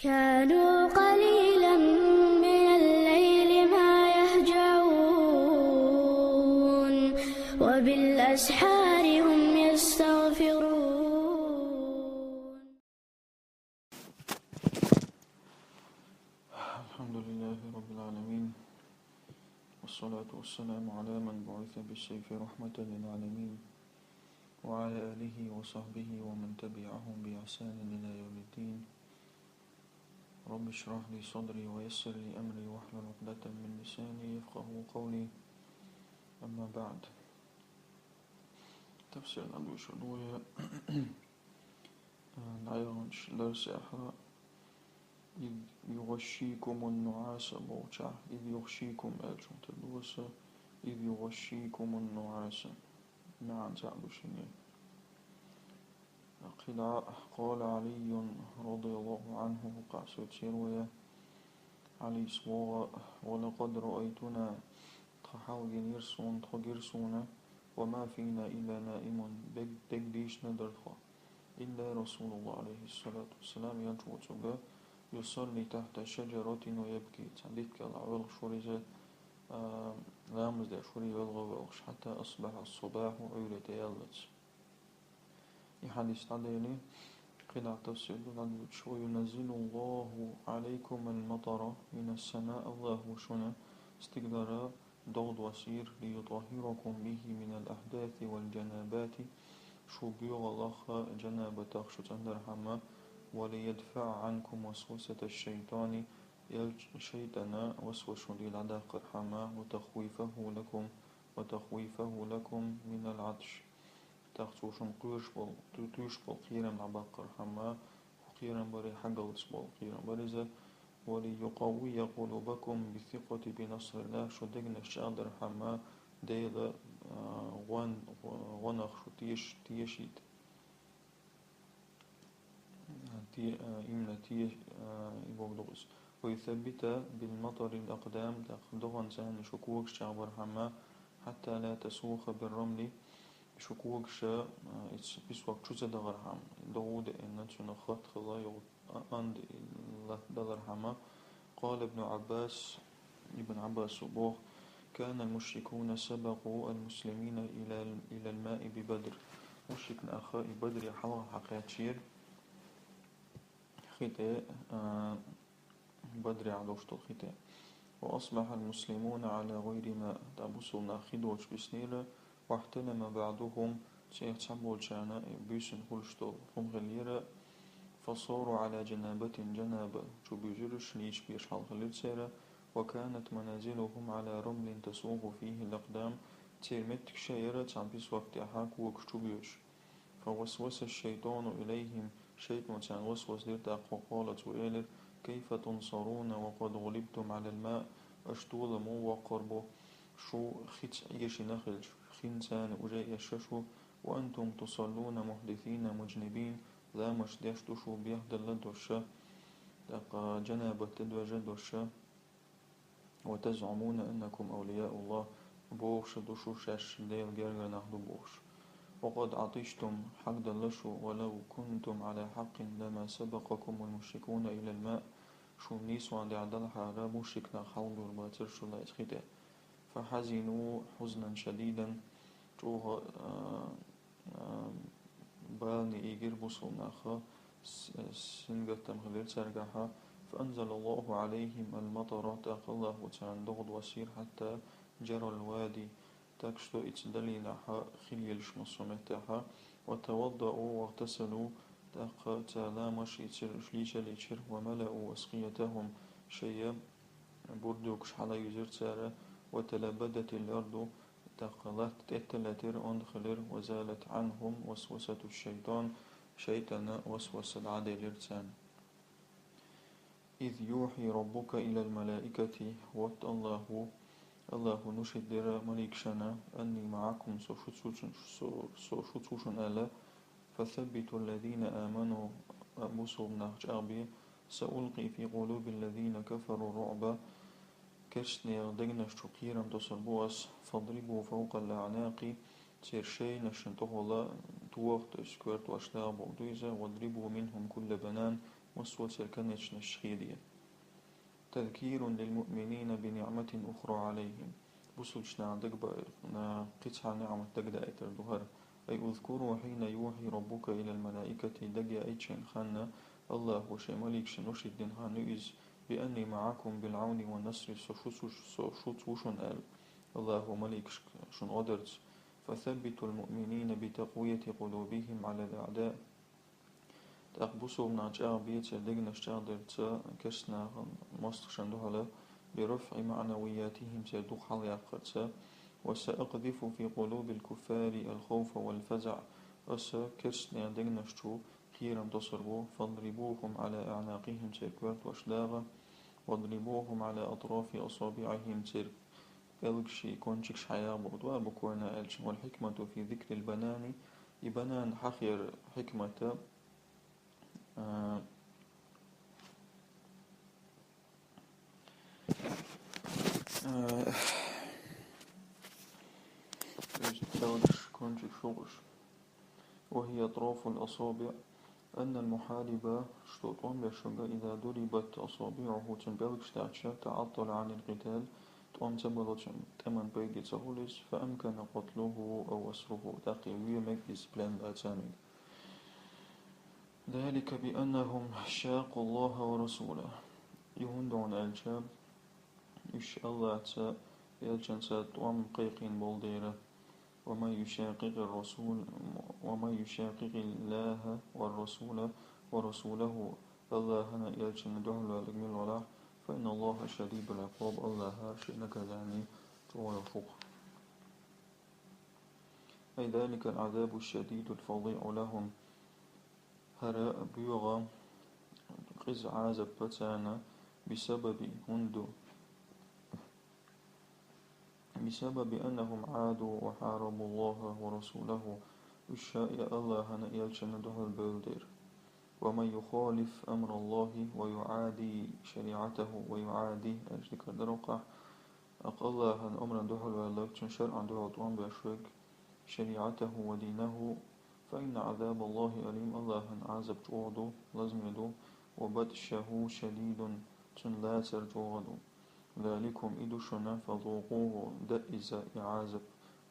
كانوا قليلا من الليل ما يهجعون وبالأسحار هم يستغفرون. الحمد لله رب العالمين، والصلاة والسلام على من بعث بالسيف رحمة للعالمين، وعلى آله وصحبه ومن تبعهم بإحسان إلى يوم الدين. رب اشرح لي صدري ويسر لي أمري واحلل عقدة من لساني يفقه قولي. أما بعد، تفسير الأدوية الشرعية العيرانش درس أحرى. إذ يغشيكم النعاس موجع، إذ يغشيكم أجل تدوس، إذ يغشيكم النعاس معا تعلو شنية. قال علي رضي الله عنه قاسوت سيروية علي سواغ: ولقد رأيتنا تحاول يرسون وما فينا إلا نائم بقديش ندرخا إلا رسول الله عليه الصلاة والسلام ينجوتك يصلي تحت شجرة ويبكي تعديك العوالغ شوريزة لامز دا شوري والغوالغش حتى أصبح الصباح عيلة يالت. حديث عديني قلع تفسير العدد شو: ينزل الله عليكم المطر من السماء الله شنا استقدر ضغط وسير ليطهركم به من الأحداث والجنابات شو بيغ الله جنابة شو تندرحما وليدفع عنكم وسوسة الشيطان شيطان وسوس للعداق الحما وتخويفه لكم من العطش تختوشن قيش بول قيرم العباقر حما وقيرم بري حقلت بول قيرم بريزة وليقوي قلوبكم بالثقة بنصر الله شو دقنا الشادر حما ديلا غنخ شو تيشيد إمنا يبغضوز ويثبت بالمطر الأقدام دغن سان شكوك شعبر حما حتى لا تسوخ بالرمل شكوك شا بسوق شو زدغر حم داود إن تنخط خلا عند دغر حما. قال ابن عباس بوخ: كان المشركون سبقوا المسلمين إلى الماء ببدر. مشركنا أخاء بدر حلقة حقيقير ختاء بدر عدوشت الختاء. وأصبح المسلمون على غير ماء تابوسنا خدوش بسنيرة. واحتلم بعضهم سيخ تسبول شانا بيسن هلشتول هم غليرة فصاروا على جنابة شو بيجرش ليش بيش حلق سيرة. وكانت منازلهم على رمل تسوق فيه الأقدام تيرمتك شيرة تعبيس وقت حاك وكشتو بيش. فوسوس الشيطان إليهم شيطان كان وسوس لرتاق وقالت وإلر: كيف تنصرون وقد غلبتم على الماء أشتول مو وقربو شو خيت عيش نخلش خنسان وجاي الششو وأنتم تصلون محدثين مجنبين لا مش ديشتشو بيهد اللدوشة تقى جنابة تدوجدوشة وتزعمون أنكم أولياء الله بوش دوشو شاش ديل جرغ نهدو بوش. وقد عطشتم حق دلشو ولو كنتم على حق لما سبقكم المشركون إلى الماء شو نيسو عند عدلها لا مشركنا خلق الباتر شو لا إسخيته. فحزنوا حزنا شديدا جوها بالني إيجر بصلنا خا سنجتم غير سرجها. فأنزل الله عليهم المطر تاق الله وتعالى ضغط وسير حتى جرى الوادي تكشتو إتدلينها خليلش مصمتها. وتوضأوا واغتسلوا تاق تلامش يتشر وملأوا أسقيتهم شيئا بردوكش على يزر تارة. وتلبدت الأرض تقلت تتلتر أندخلر وزالت عنهم وسوسة الشيطان شيطان وسوس العدل لرتان. إذ يوحي ربك إلى الملائكة وات الله نشدر مليكشنا أني معكم سوشتوشن ألا فثبتوا الذين آمنوا أبوسوا بنهج أغبي سألقي في قلوب الذين كفروا الرعب كشني دقنا شقيرا تصربوس فاضربوا فوق الأعناق تيرشي نشن تغلا توقت سكورت واشلاغ بغدويزة واضربوا منهم كل بنان مصوت الكنش نشخيدية. تذكير للمؤمنين بنعمة أخرى عليهم بسلشنا دقبا قطع نعمة دقدا أيتر دهر أي أذكروا حين يوحي ربك إلى الملائكة دقيا أيتشين خانا الله وشي مليك شنوش الدين هانوئز بأني معكم بالعون والنصر سوشوت وشن آل الله مليك شن قدرت فثبتوا المؤمنين بتقوية قلوبهم على الأعداء تقبصوا من أجاء بيت دقنا اشتغدرت كسنا مستخشن دهلا برفع معنوياتهم سيدوق حال يقرت وسأقذف في قلوب الكفار الخوف والفزع كسنا دقنا اشتو خيرا تصربوا فاضربوهم على أعناقهم سيكوات واشداغا واضربوهم على أطراف أصابعهم ألقشي كونشكش حياة بغضوا بكورنا ألش والحكمة في ذكر البنان إبنان حخير حكمة آه كونشك شغش وهي أطراف الأصابع أن المحارب شتوطون بشنغا إذا ضربت أصابعه تنبلغ تعطل عن القتال تقوم تبلغ تمن بيجي تهولس فأمكن قتله أو أسره تقي ويمك بسبلان باتامي ذلك بأنهم شاقوا الله ورسوله يهندون الجاب إش الله تا يلجنسا تقوم قيقين بولديره وما يشاقق الرسول وما يشاقق الله والرسول ورسوله الله هنا يلجن دهل والإجمال ولا فإن الله شديد العقاب الله شئنك ذاني توافق أي ذلك العذاب الشديد الفظيع لهم هراء بيغا قز عازب بتانا بسبب أنهم عادوا وحاربوا الله ورسوله الشاء الله هنا يلشن دهل بولدير ومن يخالف أمر الله ويعادي شريعته ويعادي أجدك درقة أقل هن أمر دهل ولكن شرعا دهل طوان بأشرك شريعته ودينه فإن عذاب الله أليم الله هن عذب جوعدو لازم يدو وبطشه شديد لا سرجوغدو ذلكم إدشنا فذوقوه دئز إعازب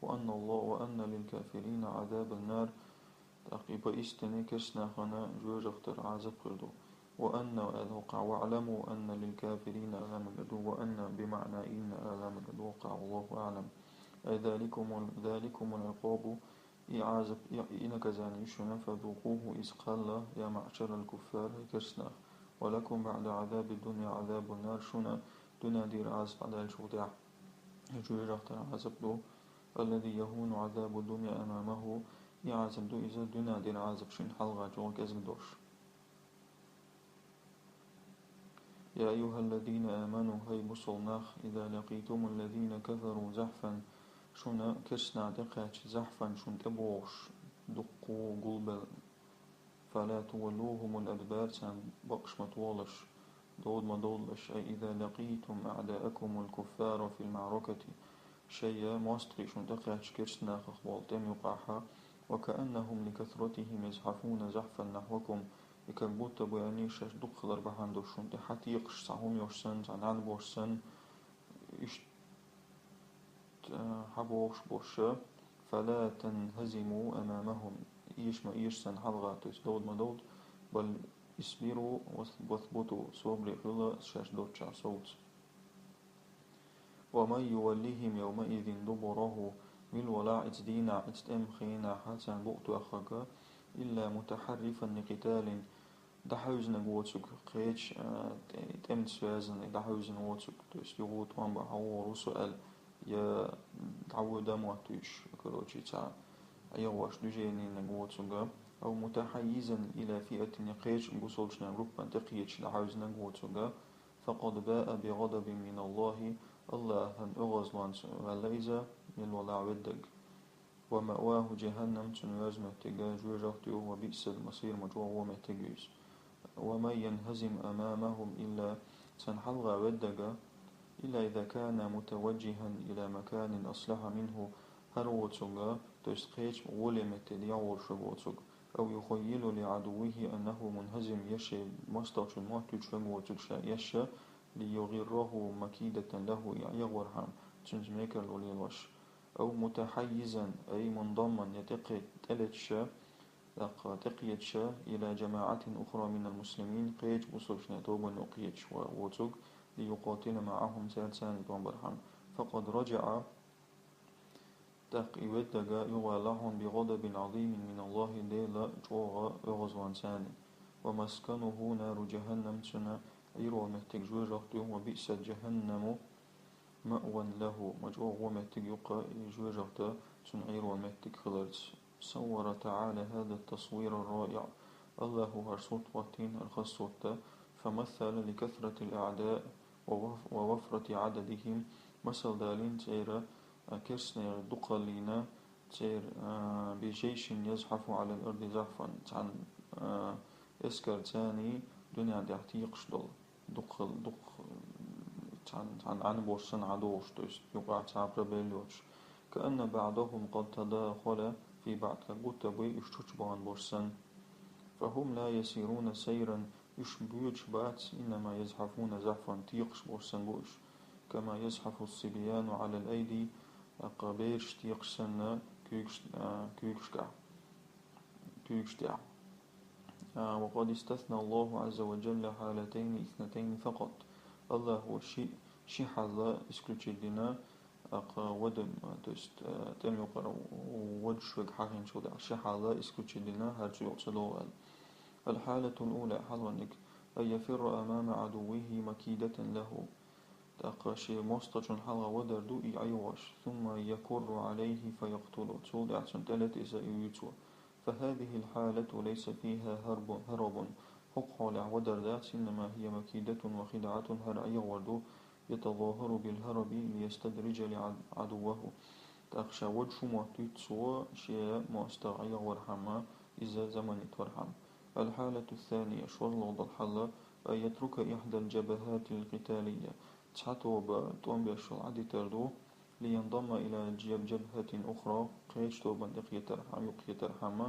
وأن للكافرين عذاب النار تقيب إستني كسنا خنا جوج اختر عذاب قردو وأن أذوقع واعلموا أن للكافرين آلام قدو وأن بمعنى إن آلام قدو وقع والله أعلم أي ذلكم العقاب إعازب إنك زانيشنا فذوقوه إذ قال يا معشر الكفار كسنا ولكم بعد عذاب الدنيا عذاب النار شنا دنا دير عازب على الشوطع جوج اختر عذاب دو الذي يهون عذاب الدنيا أمامه يعازب دو إذا دنا دير عازب شن حلغة جوك أزمدوش يا أيها الذين آمنوا هاي بصلناخ إذا لقيتم الذين كفروا زحفا شنا كسنا دقات زحفا شن تبوش دقوا قلبا فلا تولوهم الأدبار سان بقش مطولش دود مدولش أي إذا لقيتم أعداءكم الكفار في المعركة شيء مواستقي شن دقات كسنا خخبالتم يقاحا وكأنهم لكثرتهم يزحفون زحفا نحوكم يكبوت بياني شاش دق ضربهان دوشون حتى يقش سعهم يوشسن زعنان بوشسن إش حبوش بوشة فلا تنهزموا أمامهم إيش ما إيش سن حلغة تسدود مدود بل اسبروا واثبتوا صبر خلا شاش دوت شع صوت ومن يوليهم يومئذ دبره بالولاء دينا اتم خينا حتى بؤت أخاك إلا متحرفا لقتال دحوزن غوتسك قيتش تمت سوازن دحوزن غوتسك توش يغوت وان بحور وسؤال يا تعود مواتوش كروتشي تاع أيواش دجيني نغوتسك أو متحيزا إلى فئة يقيتش بوصلش نغربا تقيتش دحوزن غوتسك فقد باء بغضب من الله الله هن أغزلان وليزا من ولا ودق ومأواه جهنم تنواز مهتقا جوجهتو وبئس المصير مجوع ومهتقيس ومن ينهزم أمامهم إلا تنحلغ ودقا إلا إذا كان متوجها إلى مكان أصلح منه هروتسوغا تسقيت ولمت اليور شبوتسوغ أو يخيل لعدوه أنه منهزم يشي مستوش المحتوج فموتوش يشي ليغره مكيدة له يغورهم تنزميكر الوليلوش أو متحيزا أي منضما يتقي تلتش تقيتش إلى جماعة أخرى من المسلمين قيج بصوشنا توبا نقيتش ووتوك ليقاتل معهم سيرسان برحم فقد رجع تقيوتك يغالهم بغضب عظيم من الله ليلة جوغا يغزوان ساني ومسكنه نار جهنم سنة عيرو مهتك جوجغته وبئس جهنم مأوى له مجوغ ومهتك يقى جوجغته سن عيرو مهتك خلرت صور تعالى هذا التصوير الرائع الله هرسوت واتين الخصوت فمثل لكثرة الأعداء ووفرة عددهم مثل دالين تيرا كرسنا دقلينا تير بجيش يزحف على الأرض زحفا عن إسكر تاني دنيا دعتيق شدل دق عن بورسن عدوش توست يقع تعبر بيلوش كأن بعضهم قد تداخل في بعض كبوت بي يشتوش بان بورسن فهم لا يسيرون سيرا يشبيوش بات إنما يزحفون زحفا تيقش بورسن بوش كما يزحف الصبيان على الأيدي قبيرش تيقشن كيكشتع وقد استثنى الله عز وجل حالتين اثنتين فقط الله هو شي حالة اسكلتشدنا ودم توست تم يقرأ ودشوك حقين شو ده شي حالة اسكلتشدنا هرجو يقصدوا الحالة الأولى حالونك أن يفر أمام عدوه مكيدة له تقاشي مستجن حلا ودردو يعيوش ثم يكر عليه فيقتله تولد عشان تلت إذا يوتو فهذه الحالة ليس فيها هرب حق على ودردات إنما هي مكيدة وخدعة هرعي وردو يتظاهر بالهرب ليستدرج لعدوه تقشى وجه محتوى شيء مستعي ورحمة إذا زمن ترحم الحالة الثانية شغل الحلة أن يترك إحدى الجبهات القتالية تحتوب تومبيش العدي تردو لينضم إلى جبهة أخرى قيش توبا يقيترحم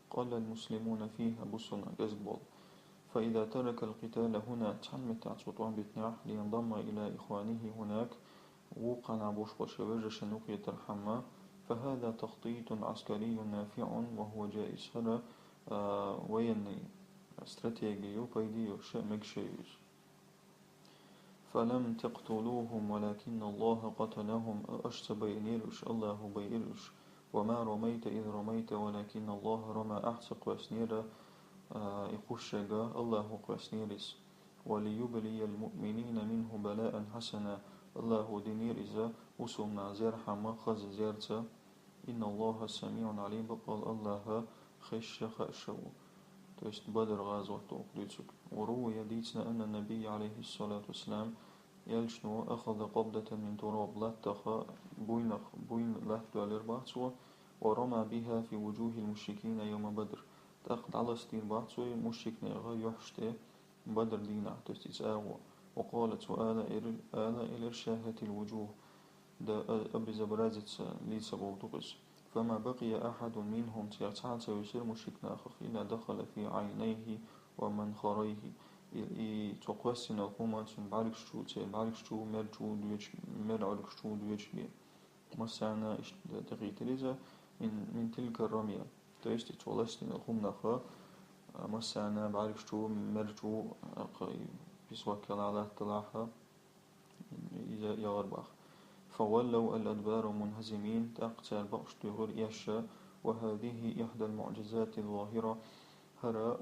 قال المسلمون فيها بصنا جزبول فإذا ترك القتال هنا تحمت عطوان بتناح لينضم إلى إخوانه هناك وقنا بوش وشوجش يقيترحم فهذا تخطيط عسكري نافع وهو جائز هذا ويني استراتيجيو بيديو شمك شيء فلم تقتلوهم ولكن الله قتلهم أشتبينيرش الله بيرش وما رميت إذ رميت ولكن الله رمى أحسق واسنير إخشجا الله قوسنيرس وليبلي المؤمنين منه بلاء حسنا الله دينير إذا وسمنا زرحما خز زيرتا إن الله سميع عليم بقال الله خش خشو توست بدر غازوة توقديتك وروي ديتنا أن النبي عليه الصلاة والسلام يلشنو أخذ قبضة من تراب لاتخ بوين لاتو الإرباطو ورمى بها في وجوه المشركين يوم بدر تأخذ على ستين باطو مشرك نيغا يحشته بدر دينا تستيساغو وقالت آلا إلى الوجوه دا أبرز برازت ليس بوتقس فما بقي أحد منهم تيرتعت ويصير مشركنا إلا دخل في عينيه ومنخريه تقوسنا هما بعركشتو مرعركشتو دويش بي مسعنا دقيقة لذا من تلك الرمية تيستي تولستنا هما خا مسعنا بعركشتو مرجو بسواك على طلاحة إذا يغربخ فولوا الأدبار منهزمين تقتل بقش تغر يشا وهذه إحدى المعجزات الظاهرة هرى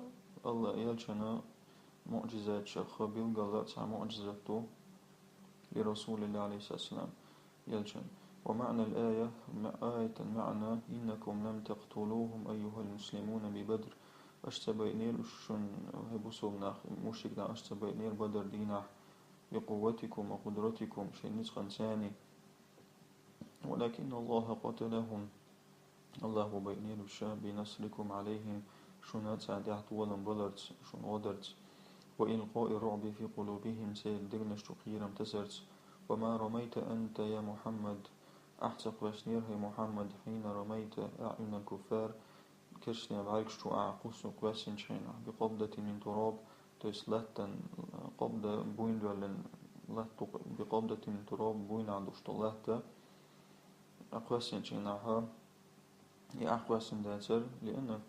الله يلشنا معجزات شخ بالغلط معجزته لرسول الله عليه الصلاة والسلام يلشن ومعنى الآية المعنى إنكم لم تقتلوهم أيها المسلمون ببدر أشتبينير الشن هبوسونا مشركنا أشتبينير بدر دينا بقوتكم وقدرتكم شيء نسخا ثاني ولكن الله قتلهم الله بينير الشام بنصركم عليهم شنات عدعت ولم بلرت شن غدرت وإلقاء الرعب في قلوبهم سيد دغنش تقيرم تسرت وما رميت أنت يا محمد أحتق وشنير محمد حين رميت أعين الكفار كرسنا بعرق شو أعقوس وقواسين شينا بقبضة من تراب تيس لاتن قبضة بوين لولن لاتو بقبضة من تراب بوين عندوش طلاتا أقواسين شيناها هي أقواسين داتر لأن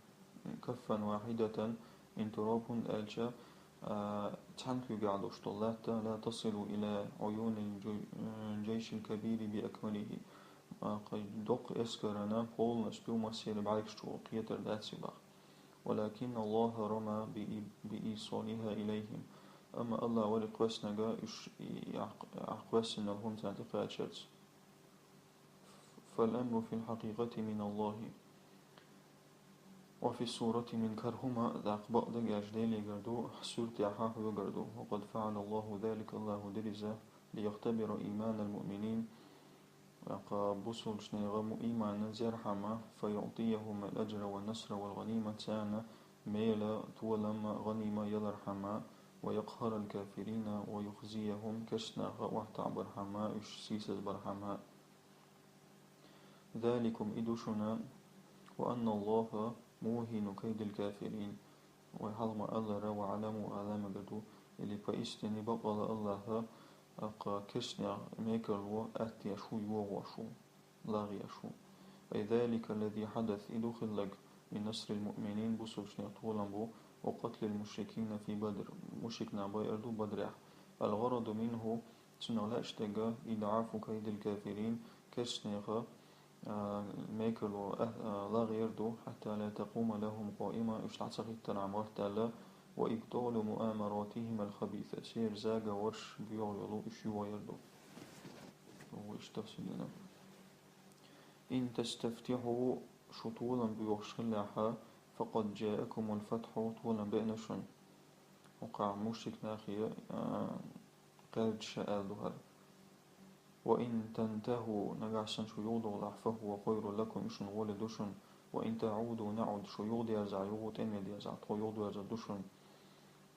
كفا واحدة من تراب ألجا تحنك يقعدوش طلاتا لا تصل إلى عيون الجيش الكبير بأكمله قد دق اسكرنا قول نستو مسير بعيش قيتر داتسبا ولكن الله رمى بإيصالها إليهم أما الله ولقوسنا جا أقوسنا هم تعتقى شرس فالأمر في الحقيقة من الله وفي الصورة من كرهما ذاك بعض جاجدين يقردو سورة يحاه يقردو وقد فعل الله ذلك الله درزة ليختبر إيمان المؤمنين بوصل شنيغم إيمان زرحما فيعطيهم الأجر والنصر والغنيمة تانا ميلا تولما غنيمة يلرحما ويقهر الكافرين ويخزيهم كشنا وحتع برحما يشسيس برحما ذلكم إدوشنا وأن الله موهن كيد الكافرين وحلم الله وعلموا أعلام قدو اللي فإستني بقل الله أقا كشنا ميكرو أتي شو يوغوشو لاغي شو أي ذلك الذي حدث إدوخل لك من نصر المؤمنين بسوشنا طولنبو وقتل المشركين في بدر مشركنا بايردو بدر الغرض منه تنغلا اشتغى إضعاف كيد الكافرين كشنا ميكرو لاغي يردو حتى لا تقوم لهم قائمة اشتعصق التنعمار تالا وإبطال مؤامراتهم الخبيثة سير زاغا ورش بيغلو إشيو ويردو وإيش تفصيلنا إن تستفتحوا شطولا بيغشلاحا فقد جاءكم الفتح طولا بأنشن وقع مشرك ناخية قلت شاء ظهر وإن تنتهوا نقعسن شيوض فهو خير لكم إشن ولدشن وإن تعودوا نعود شيوض يرزع يوغوت إن يرزع طيوض يرزع دشن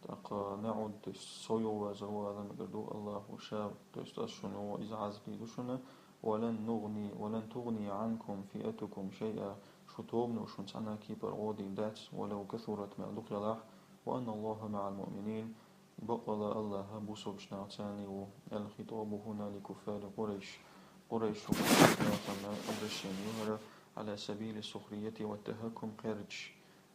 تاق نعود سويو وزروا هذا مقردو الله وشاب تستشن وإذا عزبي دشن ولن تغني عنكم فئتكم شيئا شطوبن وشن سعنا كيبر غودي دات ولو كثرت ما دقلح وأن الله مع المؤمنين بقل الله بوسو بشناعتاني والخطاب هنا لكفار قريش وكفار أبرشين يهر على سبيل السخرية والتهكم قرج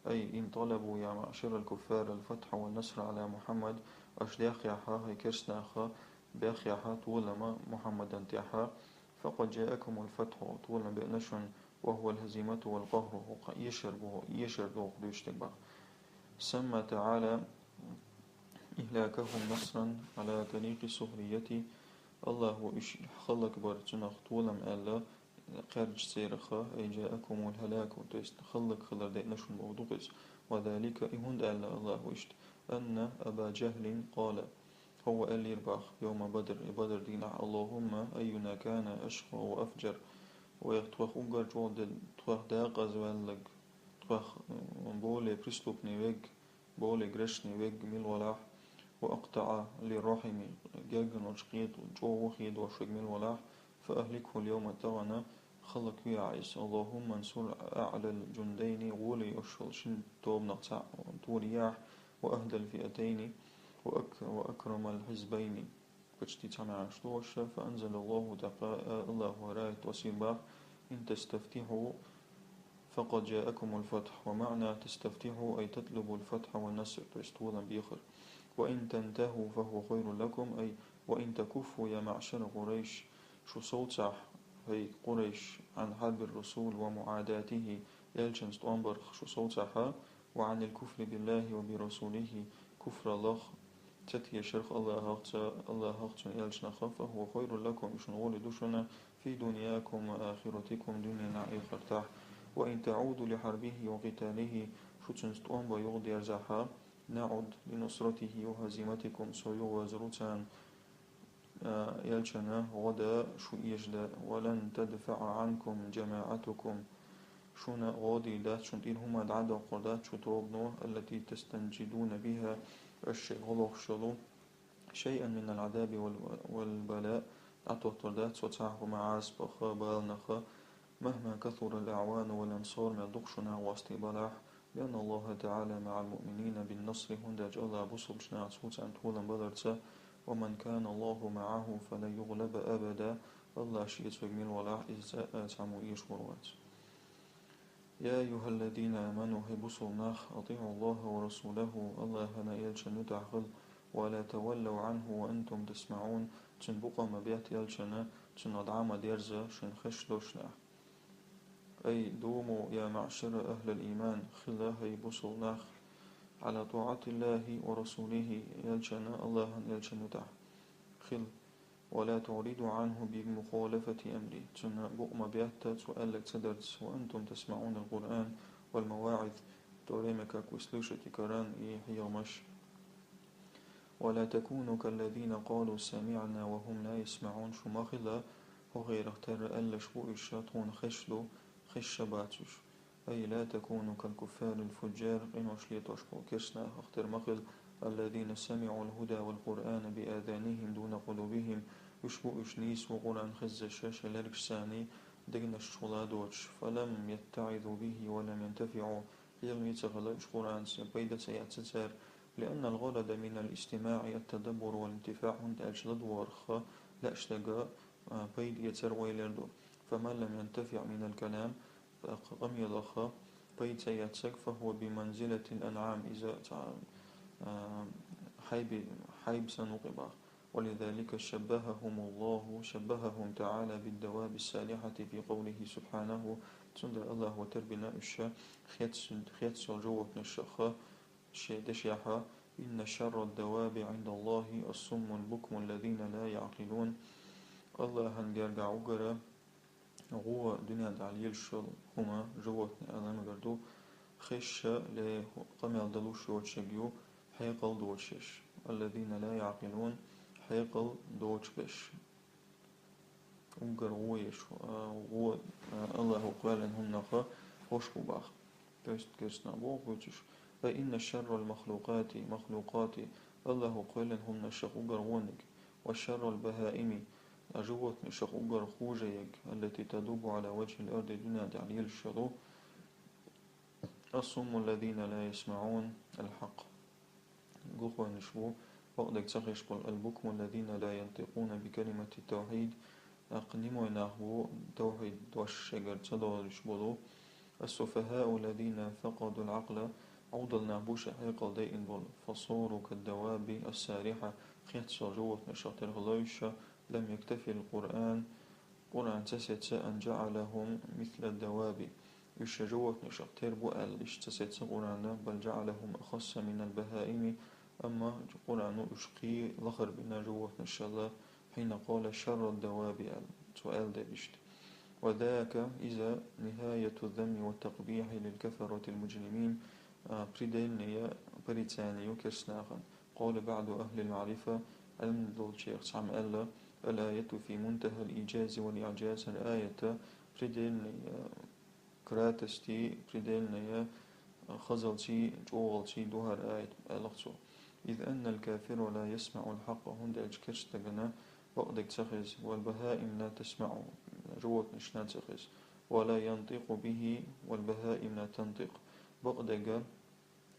أي إن طلبوا يا معشر الكفار الفتح والنصر على محمد أشليخ يحا هيكرسناخا بيخ يحا طولما محمدا تيحا فقد جاءكم الفتح طولا بأنشن وهو الهزيمة والقهر يشربه قدوشتك سمى تعالى إهلاكهم نصرا على طريق السخرية الله خلق برتنا طولا ألا قرج سيرخا أي جاءكم الهلاك خلق خلر دينشن موضوعس وذلك إهند ألا الله إشت أن أبا جهل قال هو اللي يربح يوم بدر دينا اللهم أينا كان أشقى وأفجر ويختوخ أنقر جود توخ داقز واللق توخ بولي بريستوبني ويج بولي قرشني ويج ميل ولاح وأقطع للرحم جاجن وشقيت وجو خيد وشق ميل ولاح فأهلكه اليوم تغنى خلق يعيس اللهم انصر أعلى الجندين غولي أشل شن توب نقطع تورياح وأهدى الفئتين وأكرم الحزبين بجتي تمع شلوش فأنزل الله الله ورايت وسيبا إن تستفتحوا فقد جاءكم الفتح ومعنى تستفتحوا أي تطلبوا الفتح والنصر تستولا بيخر وإن تنتهوا فهو خير لكم أي وإن تكفوا يا معشر قريش شو صوتح هي قريش عن حرب الرسول ومعاداته يلجنس تنبر شو صوتها وعن الكفر بالله وبرسوله كفر الله تتي شرخ الله هغت يلجنخ فهو خير لكم إشنغول دوشنا في دنياكم وآخرتكم دنيا آخرتح وإن تعودوا لحربه وقتاله شو تنبر يغضي أرزاحا نعد لنصرته وهزيمتكم سيو وزروتان يلشنا غدا شو يجدا ولن تدفع عنكم جماعتكم شونا غادي لا شنتين هما دعدا قردات شو تروبنو التي تستنجدون بها الشيء غلوخ شلو شيئا من العذاب والبلاء أتو قردات سوتاح معاس بخا بالنخا مهما كثر الأعوان والأنصار ما دقشنا واستبلاح لأن الله تعالى مع المؤمنين بالنصر هندج الله بصبشنا صوت عن طولا بلرت ومن كان الله معه فلا يغلب أبدا الله شيء تجميل ولا إزاء تعمو إيش وروات يا أيها الذين آمنوا هبسوا الناخ أطيعوا الله ورسوله الله هنا يلشن تعقل ولا تولوا عنه وأنتم تسمعون تنبقى مبيت يلشن تندعم ديرزا شن خشلوشنا أي دوموا يا معشر أهل الإيمان خلا هيبسوا الناخ على طاعة الله ورسوله يلشن الله يلشن تع خل ولا تعرضوا عنه بمخالفة أمره تنا بؤم بيتا سؤالك تدرس وأنتم تسمعون القرآن والمواعظ توريمك كوسلوشة كران يحيامش ولا تكونوا كالذين قالوا سمعنا وهم لا يسمعون شماخلا وغير اختار ألا شبو الشاطون خشلو خش باتش أي لا تكونوا كالكفار الفجار قنوش ليتوشبو كرسنا اختر مخل الذين سمعوا الهدى والقرآن بآذانهم دون قلوبهم يشبو إشنيس وقرآن خز الشاشة لركساني دقن الشغلادوش فلم يتعظوا به ولم ينتفعوا يغني تغلق قرآن بيدة سيعتسار لأن الغرض من الاستماع التدبر والانتفاع هند أجلد ورخ لا اشتقى بيد يتر ويلردو فمن لم ينتفع من الكلام فقم يلخ بيد سيعتسك فهو بمنزلة الأنعام إذا حيب سنقبه ولذلك شبههم تعالى بالدواب السالحة في قوله سبحانه تند الله وتربنا الشا خيت سجوة الشخاء دشيحة إن شر الدواب عند الله الصم البكم الذين لا يعقلون الله هنجرجع وجرا هو دنيا دعليل شل هما جوة أنا مجردو خش لقمل دلوش وتشجيو حيقل دوتشش الذين لا يعقلون حيقل دوتش بش وجر ويش الله قال إنهم نخا خوش بباخ كست كسنا بوق وتش فإن شر المخلوقات الله قال إنهم نشق وجر ونك والشر البهائم أجوت نشق وجر خوجيك التي تدوب على وجه الأرض دون تعليل الشرو الصم الذين لا يسمعون الحق قوة نشبو وقدك تخش البكم الذين لا ينطقون بكلمة التوحيد أقنموا نحو توحيد والشجر تدور نشبو السفهاء الذين فقدوا العقل عوض النعبوش حيقل دائن بول فصوروا كالدواب السارحة خيط سجوة نشاط الغلايشة لم يكتفي القرآن تسيت أن جعلهم مثل الدواب يشجوة نشاط تربو تسيت قرآن بل جعلهم أخص من البهائم أما قرآن أشقي لخر بنا جوة نشاط حين قال شر الدواب سؤال دابشت وذاك إذا نهاية الذم والتقبيح للكفرة المجرمين بريدين بريتاني كرسناخا قال بعض أهل المعرفة علم دول شيخ سعم ألا الآية في منتهى الإيجاز والإعجاز الآية بريدين كراتستي بريدين خزلتي جوغلتي دوهر آية ألغتو إذ أن الكافر لا يسمع الحق هند أجكرستغنا وقدك تخز والبهائم لا تسمع جوت نشنا تخز ولا ينطق به والبهائم لا تنطق بقدك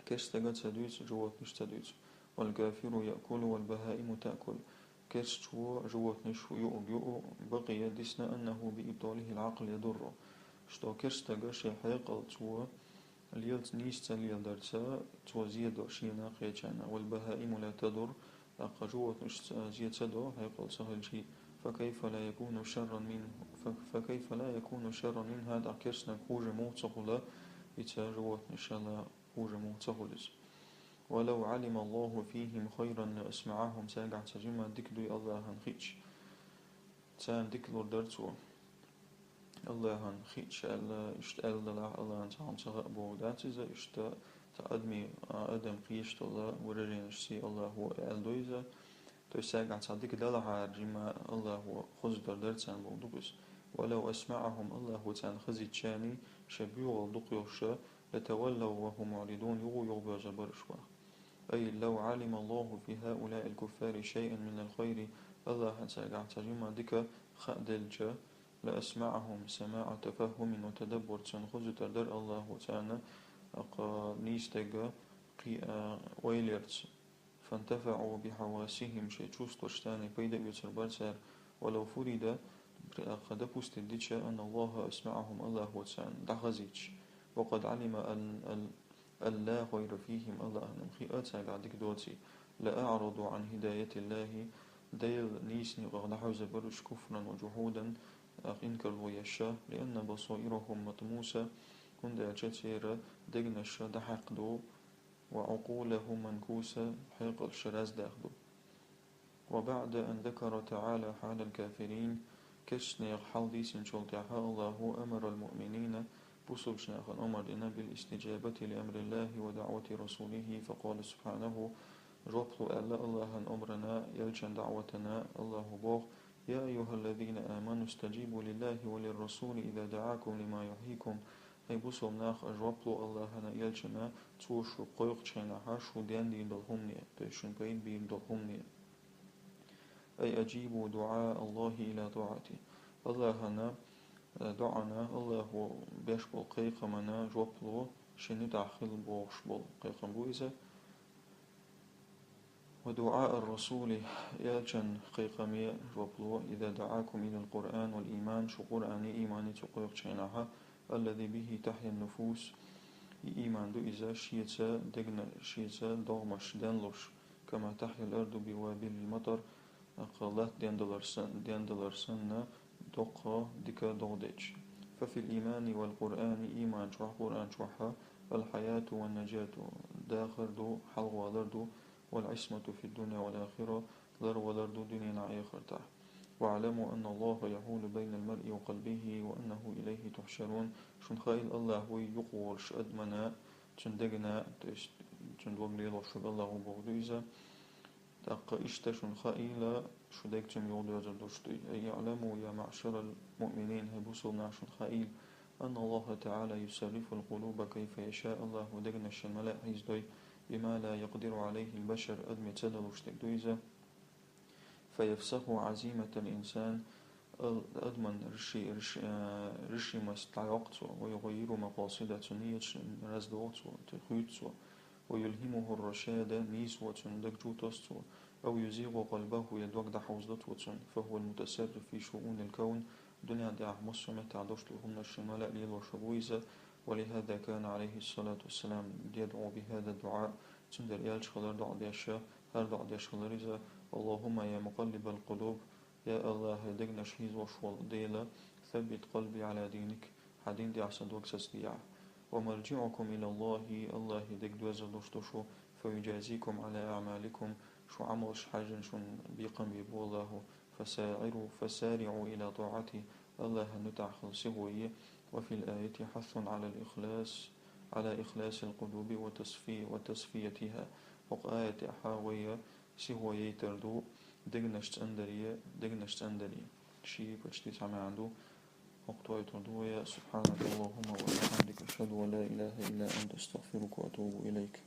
كرستغ تدويت جوت نش تدويت والكافر يأكل والبهائم تأكل كرستو جوت نش يؤ بقي دسنا أنه بإبطاله العقل يضر شتو كرستغ شي حيقل تو اليلت نيست اليلدرتا تو زيادة شينا قيتشانا والبهائم لا تضر أقجوة زيادة تدو حيقل سهل شي فكيف لا يكون شرا من هذا كرسنا خوج موتقلا يتجوة إن شاء الله خوج موتقلز ولو علم الله فيهم خيرا لأسمعهم ساقع تجمع دكدو الله هنخيش تان دكدو درتو الله هنخيش اشتأل الله هنتعام تغقبو داتزا اشتأ تأدمي أدم قيشت الله ورجين اشتي الله هو ألدويزا تساقع تصدق دلها جما الله هو خزدر درتان بودقس ولو أسمعهم الله تان خزي تشاني شبيو والدقيوشا لتولوا وهم معرضون يغو جبرشوا أي لو علم الله في هؤلاء الكفار شيئا من الخير الله هنساقع تجمع دك خأدلجا لأسمعهم سماع تفهم وتدبر تنخذ تردر الله وتعالى نيستيغا ويليرتس فانتفعوا بحواسهم شيء تشتاني بيدا يتربرتر ولو فرد قد بوستديتش أن الله أسمعهم الله وتعالى دغزيتش وقد علم أن لا غير فيهم الله نمخي أتاق عدك دوتي لأعرضوا عن هداية الله ديل نيسني غنحوز برش كفرا وجحودا إنكر ويشا لأن بصائرهم مطموسة كند أجتير دقنش دحقدو وعقولهم منكوسة حيق الشراز داخدو. وبعد أن ذكر تعالى حال الكافرين كشنيغ حالدي سنشلتها الله أمر المؤمنين بصل شنيغ الأمر بالاستجابة لأمر الله ودعوة رسوله فقال سبحانه ربط ألا الله أمرنا يلجن دعوتنا الله بوغ يا أيها الذين آمنوا استجيبوا لله وللرسول إذا دعاكم لما يحييكم أي بصل ناخ ربط الله يلجن توشو قيق شينها شو دين دين دلهمني بيشن بين بين دلهمني أي أجيبوا دعاء الله إلى طاعته الله دعنا الله بيشبل قيق منا ربط شنو داخل بوشبل قيق بويزة ودعاء الرسول يلجن قيقمي ربلو إذا دعاكم إلى القرآن والإيمان شو قرآني إيماني تقيق شينها الذي به تحيا النفوس إيمان دو إذا شيتا دقنا شيتا دومش دنلوش كما تحيا الأرض بوابل المطر قالت ديندلرسن دقا دكا دودج ففي الإيمان والقرآن إيمان شوح قرآن شوحا الحياة والنجاة داخل دو حلوة لردو والعصمة في الدنيا والآخرة ذر ولرد دنيا آخرته واعلموا أن الله يحول بين المرء وقلبه وأنه إليه تحشرون شن خائل الله ويقول شأدمنا تندقنا تندوغلي لشب الله بغدوزة تاق إشتشن خائل شدك تم يولي زردشتي أي يعلموا يا معشر المؤمنين هبوصل ناشن خائل أن الله تعالى يسرف القلوب كيف يشاء الله ودقنا الشملاء هزدوي بما لا يقدر عليه البشر أدم تدلوشتك دويزة فيفسخ عزيمة الإنسان أدمن رشي مستعيقته ويغير مقاصدة نية رزدوته تخيطته ويلهمه الرشاد نيسوة دكجوتسته أو يزيغ قلبه يدوك دحوزدته فهو المتصرف في شؤون الكون دنيا دعه مسلمة تعدوش لهم الشمال ليل وشبويزة ولهذا كان عليه الصلاة والسلام يدعو بهذا الدعاء تندر يالش خلال دعا ديشا هر دعا ديش خلال اللهم يا مقلب القلوب يا الله دقنا شهيز وشوال ديلا ثبت قلبي على دينك حدين دي عصد وكسس ديع ومرجعكم إلى الله دق دوزل دوشتوشو فيجازيكم على أعمالكم شو عملش حاجن شو بيقم بيبو الله فسارعوا إلى طاعته الله نتع خلصه وفي الآية حث على إخلاص القلوب وتصفيتها وآية حاوية سهوية تردو دقنشت أندرية شيء بجتي تعمل عنده وقتها تردو سبحانك اللهم وبحمدك أشهد ولا إله إلا أنت استغفرك وأتوب إليك